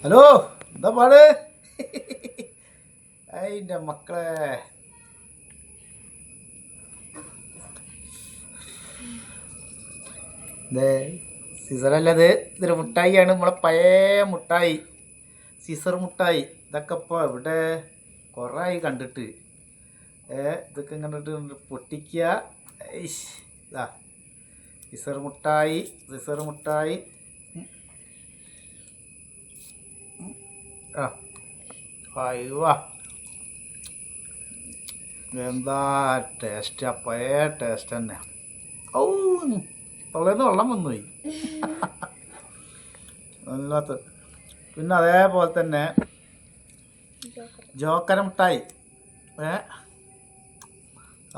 Hello, എന്താ പാട്? അതിൻ്റെ മക്കളെ ഇതേ സീസറല്ലത്, ഇതൊരു മുട്ടായിയാണ്. നമ്മളെ പഴയ മുട്ടായി, സീസർ മുട്ടായി. ഇതൊക്കെ ഇപ്പോൾ ഇവിടെ കുറേ ആയി കണ്ടിട്ട്. ഇതൊക്കെ കണ്ടിട്ട് പൊട്ടിക്കുക. ഇതാ സീസർ മുട്ടായി, സീസർ മുട്ടായി. ആ അയ്യോ, എന്താ ടേസ്റ്റ്! പഴയ ടേസ്റ്റ് തന്നെ. ഓ, തൊള്ളേന്ന് വെള്ളം വന്നുപോയി. വല്ലാത്ത. പിന്നെ അതേപോലെ തന്നെ ജോക്കര മിഠായി.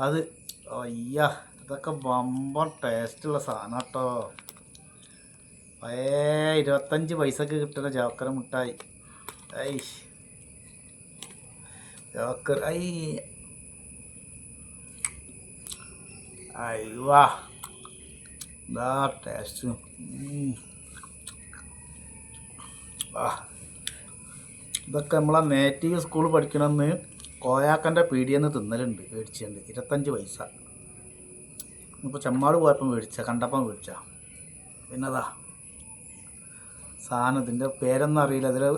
അത് അയ്യ, ഇതൊക്കെ വമ്പൻ ടേസ്റ്റുള്ള സാധനം കേട്ടോ. പഴയ 25 പൈസക്ക് കിട്ടുന്ന ജോക്കര മിഠായി. ഐ ജോക്കർ, അയ്യോ, എന്താ ടേസ്റ്റ്! ഇതൊക്കെ നമ്മളെ നേറ്റീവ് സ്കൂൾ പഠിക്കണമെന്ന് കോയാക്കൻ്റെ പീടിയെന്ന് തിന്നലുണ്ട്, മേടിച്ചുണ്ട്. 25 പൈസ. ഇപ്പോൾ ചെമ്മാട് പോയപ്പം കണ്ടപ്പം മേടിച്ച. പിന്നെതാ സാധനം, ഇതിൻ്റെ പേരൊന്നും അറിയില്ല.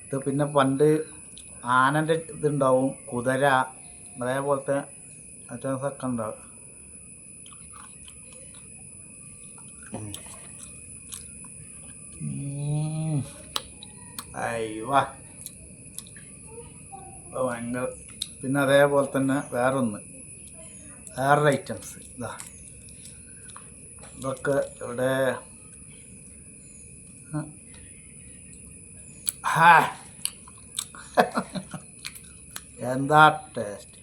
ഇത് പിന്നെ പണ്ട് ആനൻ്റെ ഇതുണ്ടാവും, കുതിര, അതേപോലത്തെ ഐറ്റംസൊക്കെ ഉണ്ടാവും. അയ്യോ, ഭയങ്കര. പിന്നെ അതേപോലെ തന്നെ വേറൊരു ഐറ്റംസ് ഇതാ. ഇതൊക്കെ ഇവിടെ എന്താ ടേസ്റ്റ്!